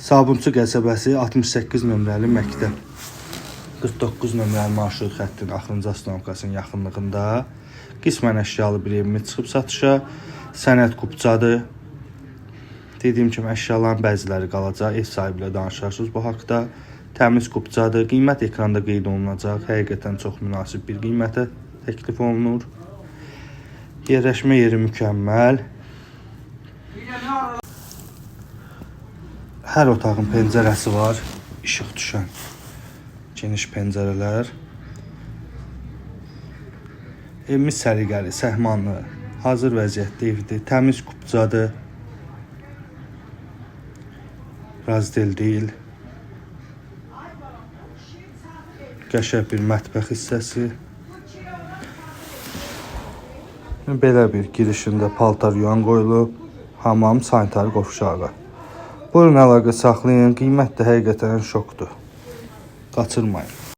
Sabunçu qəsəbəsi 68 nömrəli məktəb 49 nömrəli marşrut xəttinin axırıncı astankasının yaxınlığında qismən əşyalı bir evimiz çıxıb satışa. Sənəd kupçadır. Dediyim kimi əşyaların bəziləri qalacaq. Ev sahibi ilə danışarsınız bu haqda. Təmiz kupçadır. Qiymət ekranda qeyd olunacaq. Həqiqətən çox münasib bir qiymətə təklif olunur. Yerləşmə yeri mükəmməl. Hər otağın pəncərəsi var. İşıq düşən geniş pəncərələr. Evimiz səliqəli, səhmanlı, hazır vəziyyətdə evdir. Təmiz kupçadır. Razdel deyil. Qəşəng bir mətbəx hissəsi. Belə bir girişində paltar yuan qoyulub. Hamam, sanitar qovşağı. Buyurun əlaqə saxlayın. Qiymət də həqiqətən şokdur. Qaçırmayın.